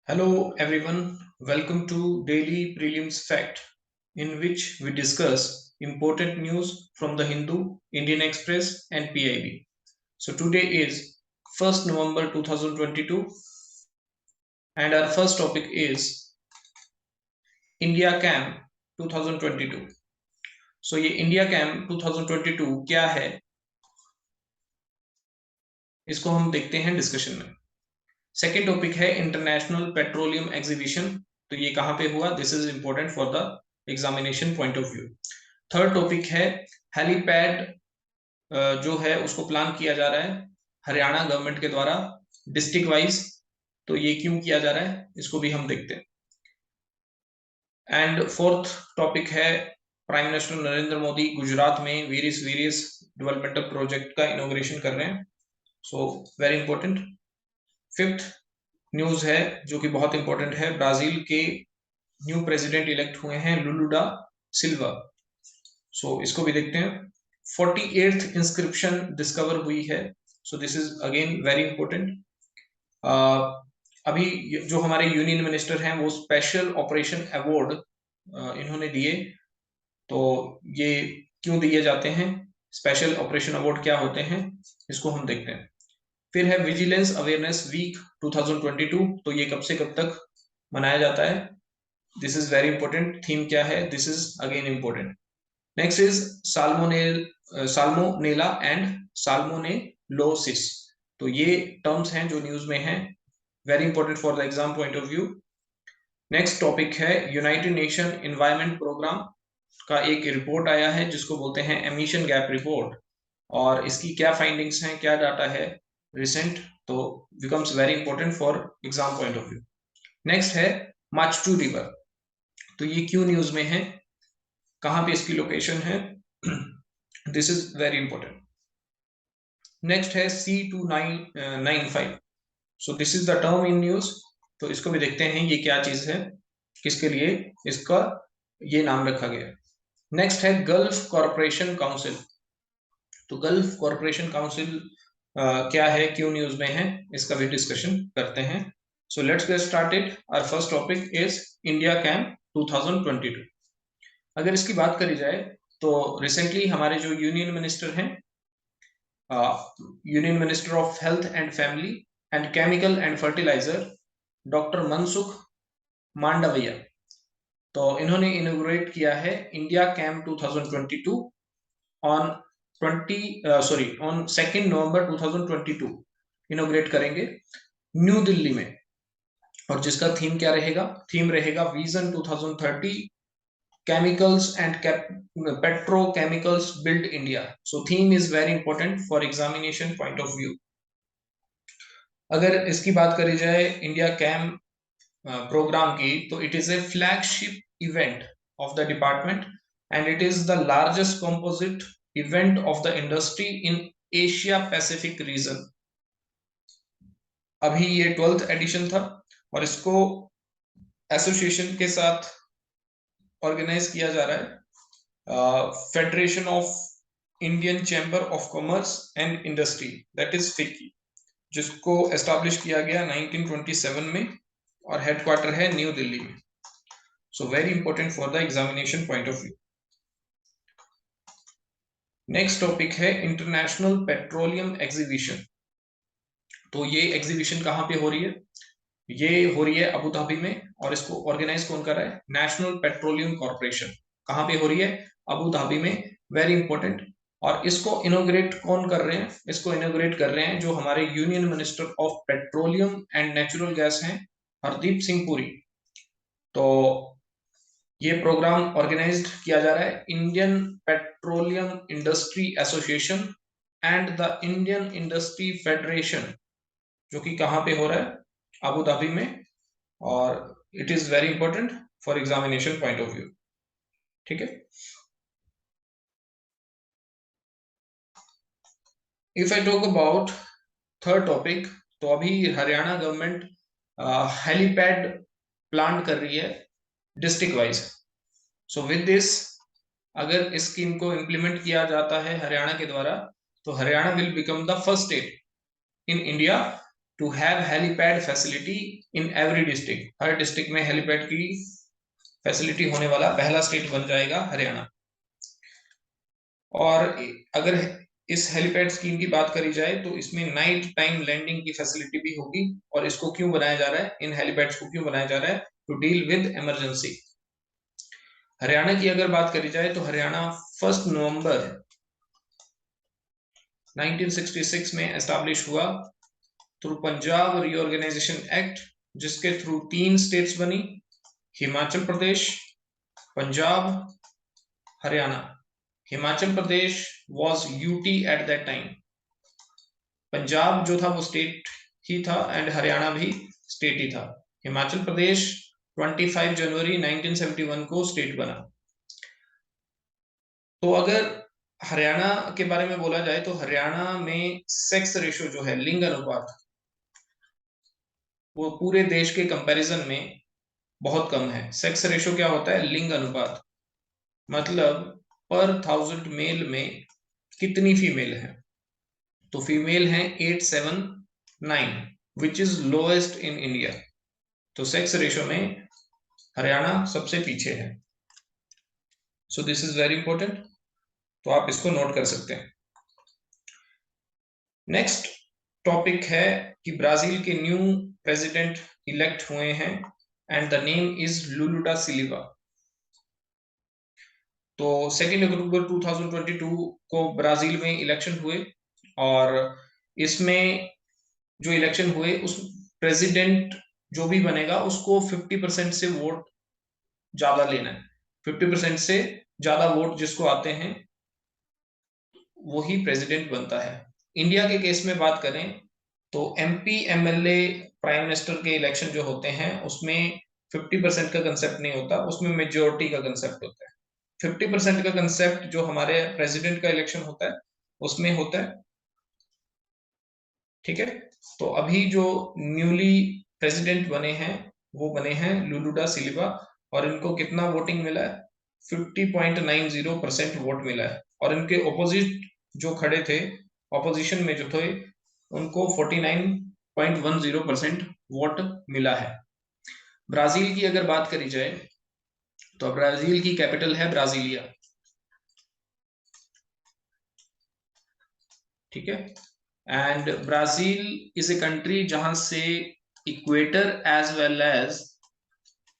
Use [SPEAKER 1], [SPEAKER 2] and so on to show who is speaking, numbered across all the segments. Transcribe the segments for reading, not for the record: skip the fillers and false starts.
[SPEAKER 1] Hello everyone, welcome to Daily Prelims Fact, in which we discuss important news from the Hindu, Indian Express, and PIB. So today is 1st November 2022, and our first topic is India Camp 2022. So ये India Camp 2022 क्या है, इसको हम देखते हैं discussion में। Second topic है international petroleum exhibition, तो ये कहाँ पे हुआ, this is important for the examination point of view. Third topic है हेलीपैड जो है उसको प्लान किया जा रहा है हरियाणा गवर्नमेंट के द्वारा डिस्ट्रिक्ट वाइज, तो ये क्यों किया जा रहा है इसको भी हम देखते हैं। एंड फोर्थ टॉपिक है प्राइम मिनिस्टर नरेंद्र मोदी गुजरात में वेरियस डेवलपमेंटल प्रोजेक्ट का इनॉग्रेशन कर रहे हैं, सो वेरी इंपॉर्टेंट। फिफ्थ न्यूज है जो कि बहुत इंपॉर्टेंट है, ब्राजील के न्यू प्रेसिडेंट इलेक्ट हुए हैं लुलुडा सिल्वा, सो इसको भी देखते हैं। 48th इंस्क्रिप्शन डिस्कवर हुई है, सो this is again very important. अभी जो हमारे यूनियन मिनिस्टर हैं वो स्पेशल ऑपरेशन अवार्ड इन्होंने दिए, तो ये क्यों दिए जाते हैं, स्पेशल ऑपरेशन अवार्ड क्या होते हैं, इसको हम देखते हैं। फिर है विजिलेंस अवेयरनेस वीक 2022, तो ये कब से कब तक मनाया जाता है, this is very important. Theme क्या है, this is again important. Next is salmonella and salmonellosis, तो ये टर्म्स हैं जो न्यूज में हैं, very important for the exam point of view. Next topic है यूनाइटेड नेशन एनवायरमेंट प्रोग्राम का एक रिपोर्ट आया है जिसको बोलते हैं एमिशन गैप रिपोर्ट, और इसकी क्या फाइंडिंग्स हैं, क्या डाटा है रिसेंट, तो becomes very important for exam point of view. Next है माचू रिवर, तो ये क्यों न्यूज में है, कहां पे इसकी लोकेशन है, this is very important. Next है C2995, so this is the term in news, तो इसको भी देखते हैं ये क्या चीज है, किसके लिए इसका ये नाम रखा गया। नेक्स्ट है गल्फ कॉरपोरेशन काउंसिल, तो गल्फ कॉरपोरेशन काउंसिल क्या है, क्यों न्यूज में है, इसका भी डिस्कशन करते हैं। So let's get started. Our first topic is India camp 2022। अगर इसकी बात करी जाए तो रिसेंटली हमारे जो यूनियन मिनिस्टर हैं, union minister of health and family and chemical and fertilizer doctor Mansukh Mandaviya, तो इन्होंने इनोग्रेट किया है India camp 2022 on 2nd November 2022 inaugurate करेंगे न्यू दिल्ली में, और जिसका थीम क्या रहेगा, थीम रहेगा vision 2030 chemicals and petrochemicals build India. So theme is very important for examination point of view. अगर इसकी बात करी जाए इंडिया कैम प्रोग्राम की, तो it is A flagship event of the department and it is the largest composite event of the industry in Asia Pacific region. अभी ये 12th addition था और इसको एसोसिएशन के साथ ऑर्गेनाइज किया जा रहा है, federation of Indian chamber of commerce and industry, that is FICCI, जिसको एस्टैब्लिश किया गया 1927 में और हेडक्वार्टर है न्यू दिल्ली में, सो very important for the examination point of view. Next topic है इंटरनेशनल पेट्रोलियम एग्जीबिशन, तो ये एग्जीबिशन कहाँ पे हो रही है, ये हो रही है अबू धाबी में, और इसको ऑर्गेनाइज कौन कर रहा है, नेशनल पेट्रोलियम कॉर्पोरेशन। कहाँ पे हो रही है, अबू धाबी में, वेरी इंपॉर्टेंट। और इसको इनोग्रेट कौन कर रहे हैं, इसको इनोग्रेट कर रहे हैं जो हमारे union minister of petroleum and natural gas हैं, हरदीप सिंह पुरी। तो ये प्रोग्राम ऑर्गेनाइज्ड किया जा रहा है Indian petroleum industry association and the Indian industry federation, जो कि कहाँ पे हो रहा है, अबू धाबी में, और it is very important for examination point of view, ठीक है। If I talk about third topic, तो अभी हरियाणा गवर्नमेंट हेलीपैड प्लान कर रही है district wise, so with this अगर इस स्कीम को इंप्लीमेंट किया जाता है हरियाणा के द्वारा, तो Haryana will become the first state in India to have helipad facility in every district, हर डिस्ट्रिक्ट में हेलीपैड की फैसिलिटी होने वाला पहला स्टेट बन जाएगा हरियाणा। और अगर इस हेलीपैड स्कीम की बात करी जाए तो इसमें नाइट टाइम लैंडिंग की फैसिलिटी भी होगी। और इसको क्यों बनाया जा रहा है, इन हेलीपैड्स को क्यों बनाया जा रहा है, to deal with emergency. Haryana की अगर बात करी जाए तो हरियाणा 1 नवंबर 1966 में एस्टैब्लिश हुआ थ्रू पंजाब रीऑर्गेनाइजेशन एक्ट, जिसके थ्रू 3 स्टेट्स बनी, Himachal Pradesh, Punjab, Haryana. Himachal Pradesh was UT at that time, Punjab जो था वो स्टेट ही था एंड हरियाणा भी स्टेट ही था। हिमाचल प्रदेश 25 जनवरी 1971 को स्टेट बना। तो अगर हरियाणा के बारे में बोला जाए तो हरियाणा में सेक्स रेशो जो है, लिंग अनुपात, वो पूरे देश के कंपैरिजन में बहुत कम है। सेक्स रेशो क्या होता है, लिंग अनुपात, मतलब पर 1000 मेल में कितनी फीमेल है। तो फीमेल है 879, which is lowest in India. तो सेक्स रेशो में हरियाणा सबसे पीछे है। सो दिस इज वेरी इंपॉर्टेंट, तो आप इसको नोट कर सकते हैं। नेक्स्ट टॉपिक है कि ब्राजील के न्यू प्रेसिडेंट इलेक्ट हुए हैं and the name is Lulu दा सिल्वा। तो 2 अक्टूबर 2022 को ब्राजील में इलेक्शन हुए और इसमें जो इलेक्शन हुए उस प्रेसिडेंट जो भी बनेगा उसको 50% से वोट ज्यादा लेना है। 50% से ज्यादा वोट जिसको आते हैं वही प्रेसिडेंट बनता है। इंडिया के केस में बात करें तो एमपी एमएलए प्राइम मिनिस्टर के इलेक्शन जो होते हैं उसमें 50% का कंसेप्ट नहीं होता, उसमें मेजोरिटी का कंसेप्ट होता है। 50% का कंसेप्ट जो हमारे प्रेसिडेंट का इलेक्शन होता है उसमें होता है। ठीक है, तो अभी जो न्यूली प्रेसिडेंट बने हैं वो बने हैं लुलू दा सिल्वा और इनको कितना वोटिंग मिला है, 50.90% वोट मिला है। और इनके ऑपोजिट जो खड़े थे, ऑपोजिशन में जो थे, उनको 49.10% वोट मिला है। ब्राजील की अगर बात करी जाए तो ब्राजील की कैपिटल है ब्राजीलिया। ठीक है, and Brazil is a country जहां से equator as well as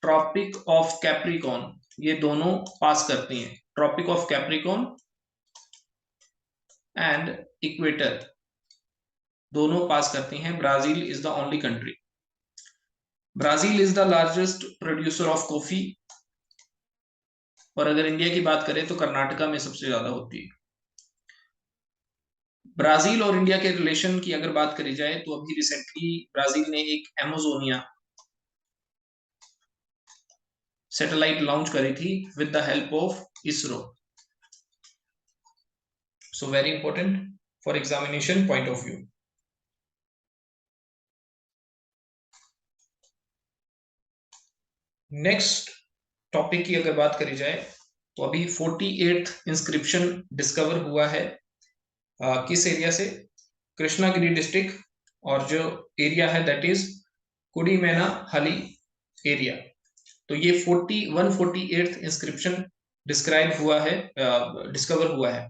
[SPEAKER 1] tropic of Capricorn ये दोनों पास करती हैं। Tropic of Capricorn and equator दोनों पास करती हैं। Brazil is the only country. Brazil is the largest producer of coffee. और अगर इंडिया की बात करें तो कर्नाटका में सबसे ज्यादा होती है। ब्राजील और इंडिया के रिलेशन की अगर बात करी जाए तो अभी रिसेंटली ब्राजील ने एक एमेजोनिया सैटेलाइट लॉन्च करी थी with the help of ISRO. So very important for examination point of view. Next topic की अगर बात करी जाए तो अभी 48th इंस्क्रिप्शन डिस्कवर हुआ है किस एरिया से, कृष्णागिरी डिस्ट्रिक्ट, और जो एरिया है दैट इज कुडीमेना हली एरिया। तो ये 148th इंस्क्रिप्शन डिस्क्राइब हुआ है, डिस्कवर हुआ है।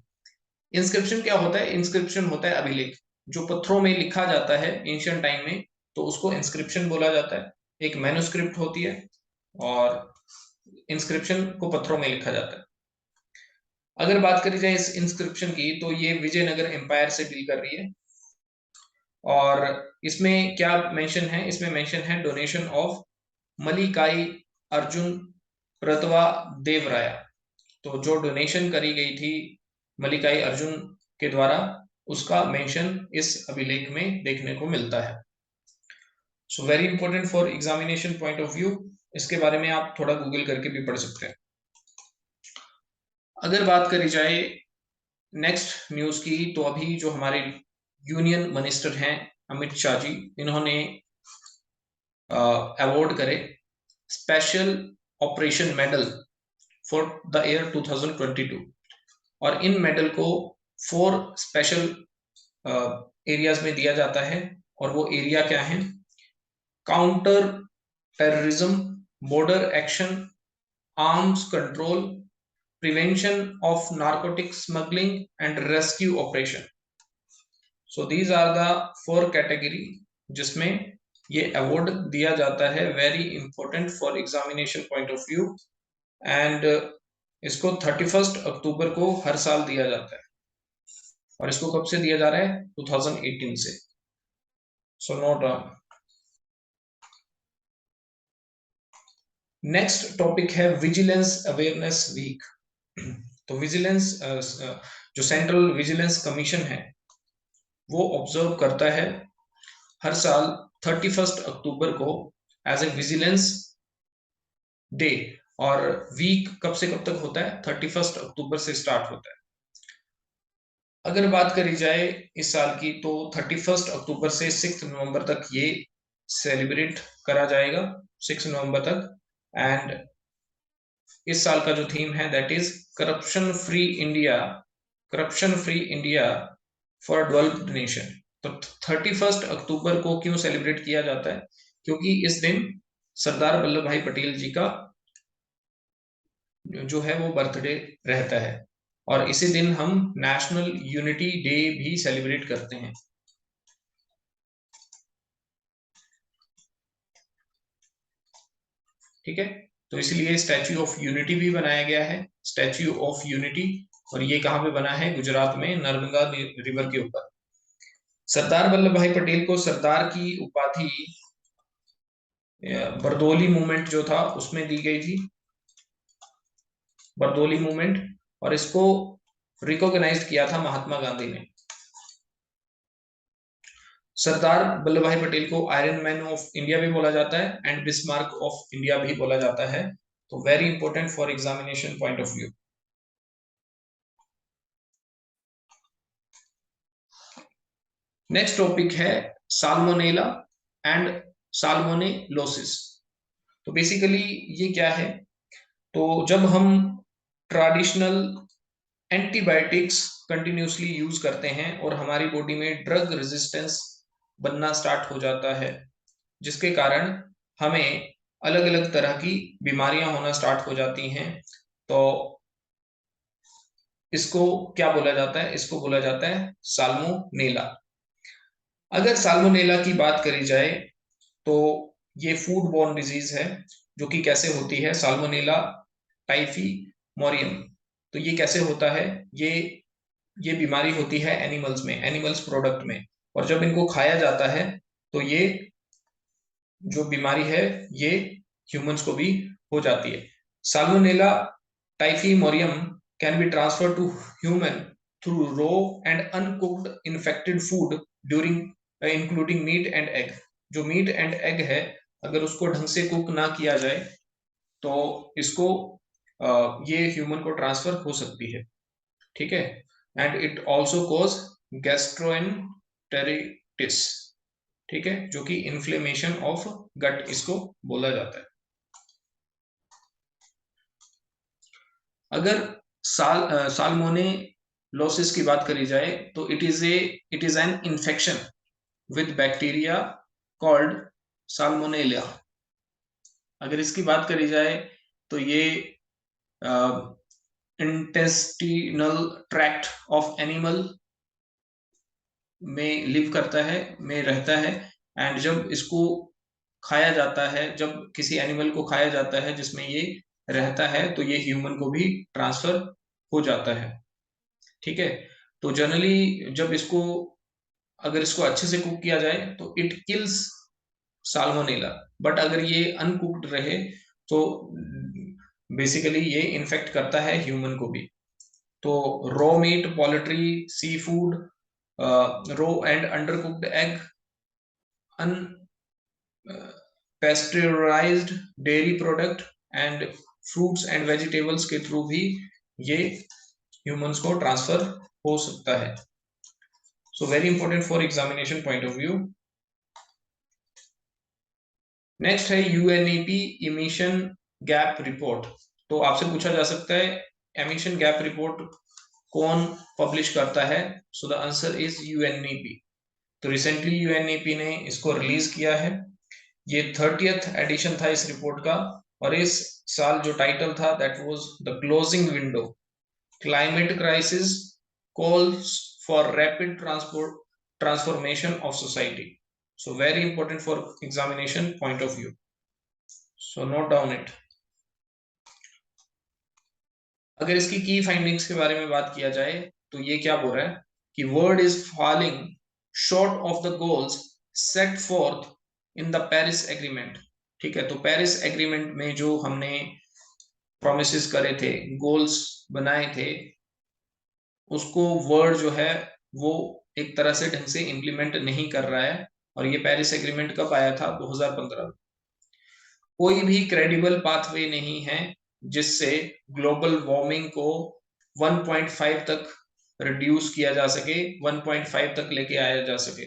[SPEAKER 1] इंस्क्रिप्शन क्या होता है, इंस्क्रिप्शन होता है अभिलेख, जो पत्थरों में लिखा जाता है एंशियंट टाइम में, तो उसको इंस्क्रिप्शन बोला जाता है। एक मैन्युस्क्रिप्ट होती है और इंस्क्रिप्शन को पत्थरों में लिखा जाता है। अगर बात करी जाए इस इंस्क्रिप्शन की तो ये विजयनगर एम्पायर से डील कर रही है। और इसमें क्या मेंशन है, इसमें मेंशन है डोनेशन ऑफ मलिकाई अर्जुन प्रतवा देवराया। तो जो डोनेशन करी गई थी मलिकाई अर्जुन के द्वारा उसका मेंशन इस अभिलेख में देखने को मिलता है। So very important for examination point of view. इसके बारे में आप थोड़ा गूगल करके भी पढ़ सकते हैं। अगर बात करी जाए नेक्स्ट न्यूज की तो अभी जो हमारे यूनियन मिनिस्टर हैं अमित शाह जी, इन्होंने अवार्ड करे special operation medal for the year 2022। और इन मेडल को 4 स्पेशल एरियाज में दिया जाता है और वो एरिया क्या है? Counter terrorism, border action, arms control, prevention of narcotic smuggling and rescue operation. So these are the 4 category जिसमें ये अवार्ड दिया जाता है, very important for examination point of view. And इसको 31 अक्टूबर को हर साल दिया जाता है, और इसको कब से दिया जा रहा है? 2018 से। So note down. Next topic है विजिलेंस अवेयरनेस वीक। तो विजिलेंस जो सेंट्रल विजिलेंस कमीशन है वो ऑब्जर्व करता है हर साल 31 अक्टूबर को एज ए विजिलेंस डे। और वीक कब से कब तक होता है? 31 अक्टूबर से स्टार्ट होता है। अगर बात करी जाए इस साल की, तो 31 अक्टूबर से 6 नवंबर तक ये सेलिब्रेट करा जाएगा, 6 नवंबर तक। एंड इस साल का जो थीम है that is corruption free India, corruption free India for developed nation. तो 31 अक्टूबर को क्यों सेलिब्रेट किया जाता है? क्योंकि इस दिन सरदार वल्लभ भाई पटेल जी का जो है वो बर्थडे रहता है, और इसी दिन हम नेशनल यूनिटी डे भी सेलिब्रेट करते हैं। ठीक है, तो इसलिए स्टैच्यू ऑफ यूनिटी भी बनाया गया है, स्टैच्यू ऑफ यूनिटी। और ये कहाँ पे बना है? गुजरात में नर्मदा रिवर के ऊपर। सरदार वल्लभ भाई पटेल को सरदार की उपाधि बरदोली मूवमेंट जो था उसमें दी गई थी, बरदोली मूवमेंट। और इसको रिकॉग्नाइज किया था महात्मा गांधी ने। सरदार वल्लभ भाई पटेल को आयरन मैन ऑफ इंडिया भी बोला जाता है एंड बिस्मार्क ऑफ इंडिया भी बोला जाता है। तो very important for examination point of view. Next topic है साल्मोनेला एंड साल्मोनेलोसिस। तो बेसिकली ये क्या है? तो जब हम ट्रेडिशनल एंटीबायोटिक्स कंटिन्यूसली यूज करते हैं और हमारी बॉडी में ड्रग रेजिस्टेंस बनना स्टार्ट हो जाता है, जिसके कारण हमें अलग अलग तरह की बीमारियां होना स्टार्ट हो जाती हैं, तो इसको क्या बोला जाता है? इसको बोला जाता है साल्मोनेला। अगर साल्मोनेला की बात करी जाए तो ये फूड बॉर्न डिजीज है, जो कि कैसे होती है? साल्मोनेला टाइफीमोरियम। तो ये कैसे होता है? ये बीमारी होती है एनिमल्स में, एनिमल्स प्रोडक्ट में, और जब इनको खाया जाता है तो ये जो बीमारी है ये ह्यूमंस को भी हो जाती है। Salmonella typhimurium can be transfer to human through raw and uncooked infected food during including meat and egg. जो मीट एंड एग है, अगर उसको ढंग से कुक ना किया जाए तो इसको ये ह्यूमन को ट्रांसफर हो सकती है। ठीक है, and it also cause gastroenteritis. ठीक है, जो कि इन्फ्लेमेशन ऑफ गट इसको बोला जाता है। अगर साल्मोनेलोसिस की बात करी जाए तो it is an infection with bacteria called salmonella. अगर इसकी बात करी जाए तो ये इंटेस्टिनल ट्रैक्ट ऑफ एनिमल में लिव करता है, में रहता है। एंड जब इसको खाया जाता है, जब किसी एनिमल को खाया जाता है जिसमें ये रहता है, तो ये ह्यूमन को भी ट्रांसफर हो जाता है। ठीक है, तो जनरली जब इसको अगर इसको अच्छे से कुक किया जाए तो इट किल्स साल्मोनेला, बट अगर ये अनकुक्ड रहे तो बेसिकली ये इन्फेक्ट करता है ह्यूमन को भी। तो raw meat, poultry, sea food, raw and undercooked egg, pasteurized dairy product and fruits and vegetables के थ्रू भी ये ह्यूमंस को ट्रांसफर हो सकता है। So very important for examination point of view. Next है यूएनईपी इमिशन गैप रिपोर्ट। तो आपसे पूछा जा सकता है एमिशन गैप रिपोर्ट कौन पब्लिश करता है? So the answer is UNEP. तो रिसेंटली यूएनईपी ने इसको रिलीज किया है। ये 30th एडिशन था इस रिपोर्ट का, और इस साल जो टाइटल था that was the closing window, climate crisis calls for rapid transformation of society. So very important for examination point of view, so note down it. अगर इसकी की फाइंडिंग्स के बारे में बात किया जाए तो ये क्या बोल रहा है कि world is falling short of the goals set fourth in the Paris agreement. ठीक है, तो पेरिस एग्रीमेंट में जो हमने प्रोमिसेस करे थे, गोल्स बनाए थे, उसको वर्ल्ड जो है वो एक तरह से ढंग से इंप्लीमेंट नहीं कर रहा है। और ये पेरिस एग्रीमेंट कब आया था? 2015। कोई भी क्रेडिबल पाथवे नहीं है जिससे ग्लोबल वार्मिंग को 1.5 तक रिड्यूस किया जा सके, 1.5 तक लेके आया जा सके।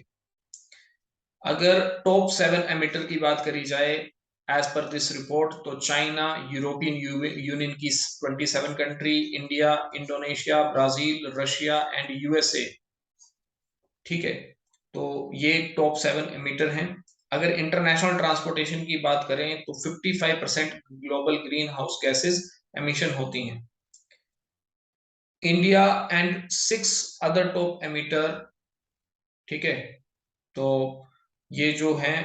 [SPEAKER 1] अगर टॉप 7 एमिटर की बात करी जाए एज पर दिस रिपोर्ट, तो चाइना, यूरोपियन यूनियन की 27 country, India, Indonesia, Brazil, Russia and USA. ठीक है, तो ये टॉप 7 एमिटर हैं। अगर इंटरनेशनल ट्रांसपोर्टेशन की बात करें तो 55% global green house gases emission होती हैं। India and 6 other top emitter, ठीक है, तो ये जो हैं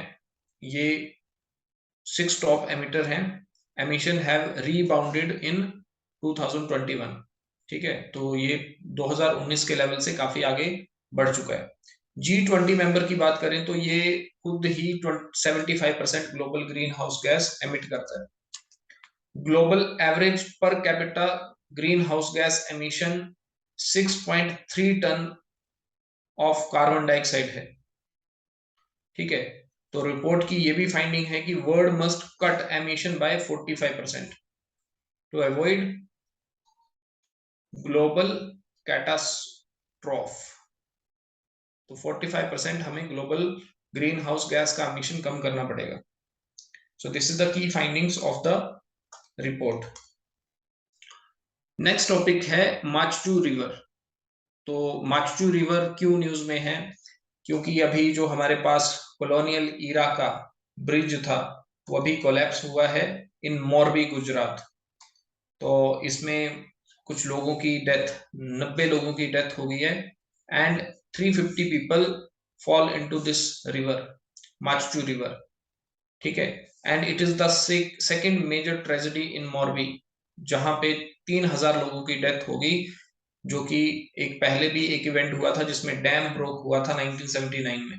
[SPEAKER 1] ये 6 टॉप एमिटर हैं, एमिशन हैव रीबाउंडेड इन 2021। ठीक है, तो ये 2019 के लेवल से काफी आगे बढ़ चुका है। G20 मेंबर की बात करें तो ये खुद ही 75% global greenhouse gas emit करता है। Global average per capita greenhouse gas emission 6.3 ton of carbon dioxide है। ठीक है, तो रिपोर्ट की ये भी फाइंडिंग है कि world must cut emission by 45% to avoid global catastrophe. तो 45% हमें ग्लोबल ग्रीन हाउस गैस का एमिशन कम करना पड़ेगा। So this is the key findings of the report. Next topic है माचू रिवर। तो माचू रिवर क्यों न्यूज में है? क्योंकि अभी जो हमारे पास कॉलोनियल ईरा का ब्रिज था वो अभी कोलैप्स हुआ है इन मोरबी, गुजरात। तो इसमें कुछ लोगों की डेथ, 90 लोगों की डेथ हो गई है and 350 people fall into this river, Machu river. ठीक है, and it is the second major tragedy in Morbi, जहां पे 3000 लोगों की डेथ होगी, जो कि एक पहले भी एक इवेंट हुआ था जिसमें डैम ब्रोक हुआ था 1979 में।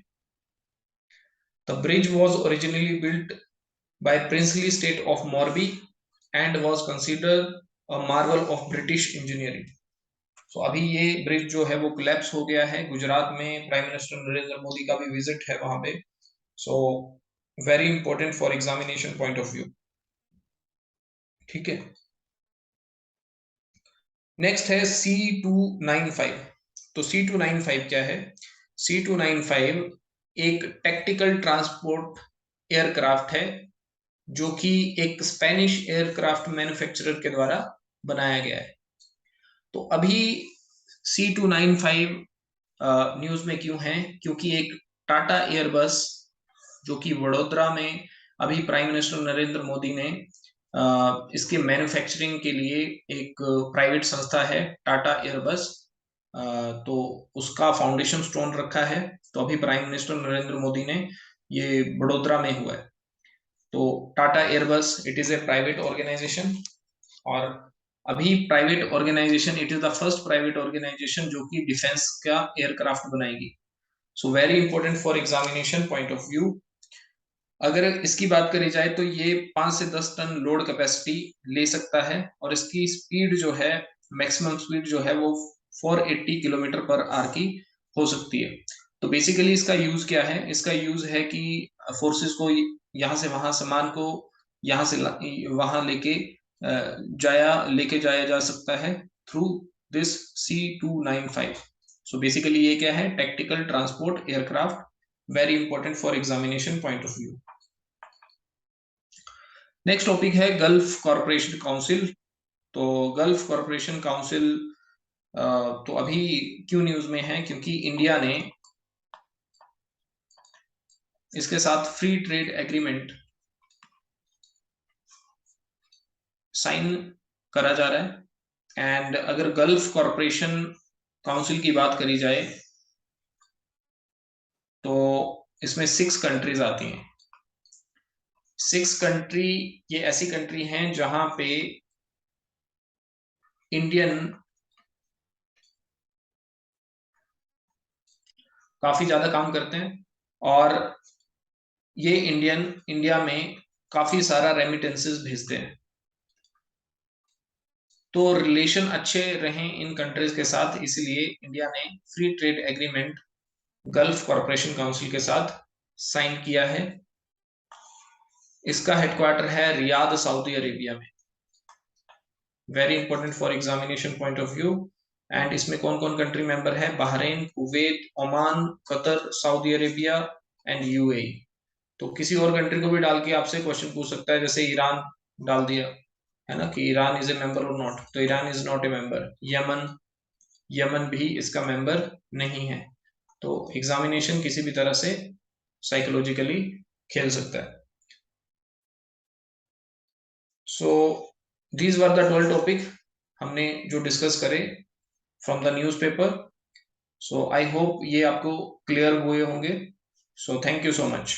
[SPEAKER 1] The bridge was originally built by princely state of Morbi and was considered a Marvel of British engineering. तो अभी ये ब्रिज जो है वो कोलैप्स हो गया है गुजरात में। प्राइम मिनिस्टर नरेंद्र मोदी का भी विजिट है वहां पे। सो very important for examination point of view. ठीक है, नेक्स्ट है C295। तो C295 क्या है? C295 एक टैक्टिकल ट्रांसपोर्ट एयरक्राफ्ट है जो कि एक स्पेनिश एयरक्राफ्ट मैन्युफैक्चरर के द्वारा बनाया गया है। तो अभी C295 न्यूज में क्यों है? क्योंकि एक टाटा एयरबस जो कि वडोदरा में अभी प्राइम मिनिस्टर नरेंद्र मोदी ने इसके मैन्युफैक्चरिंग के लिए एक प्राइवेट संस्था है टाटा एयरबस, तो उसका फाउंडेशन स्टोन रखा है। तो अभी प्राइम मिनिस्टर नरेंद्र मोदी ने ये वडोदरा में हुआ है। तो Tata Airbus it is a private organization, और अभी private organization, it is the first private organization जो कि डिफेंस का एयरक्राफ्ट बनाएगी। So very important for examination point of view. अगर इसकी बात करी जाए तो ये 5 से 10 टन लोड कैपेसिटी ले सकता है, और इसकी स्पीड जो है, मैक्सिमम स्पीड जो है वो 480 किलोमीटर पर आवर की हो सकती है। तो बेसिकली इसका यूज क्या है? इसका यूज है कि फोर्सेस को यहाँ से वहां, सामान को यहाँ से वहां लेके जाया जा सकता है through this C295। So basically ये क्या है? Tactical transport aircraft, very important for examination point of view. Next topic है गल्फ कॉरपोरेशन काउंसिल। तो गल्फ कॉरपोरेशन काउंसिल तो अभी क्यों न्यूज में है? क्योंकि इंडिया ने इसके साथ फ्री ट्रेड एग्रीमेंट साइन करा जा रहा है। एंड अगर गल्फ कॉरपोरेशन काउंसिल की बात करी जाए तो इसमें 6 कंट्रीज आती हैं। 6 कंट्री ये ऐसी कंट्री हैं जहां पे इंडियन काफी ज्यादा काम करते हैं और ये इंडिया में काफी सारा रेमिटेंसेस भेजते हैं। तो रिलेशन अच्छे रहें इन कंट्रीज के साथ, इसलिए इंडिया ने free trade agreement gulf corporation council के साथ साइन किया है। इसका हेडक्वार्टर है रियाद, सऊदी अरेबिया में। Very important for examination point of view. And इसमें कौन कौन कंट्री मेंबर है? Bahrain, Kuwait, Oman, Qatar, Saudi Arabia and UAE. तो किसी और कंट्री को भी डाल के आपसे क्वेश्चन पूछ सकता है, जैसे ईरान डाल दिया है ना कि ईरान इज ए मेंबर और नॉट, तो Iran is not a member. Yemen भी इसका मेंबर नहीं है। तो एग्जामिनेशन किसी भी तरह से साइकोलॉजिकली खेल सकता है। So these were the 12 topic हमने जो डिस्कस करे from the newspaper. So I hope ये आपको क्लियर हुए होंगे। So thank you so much.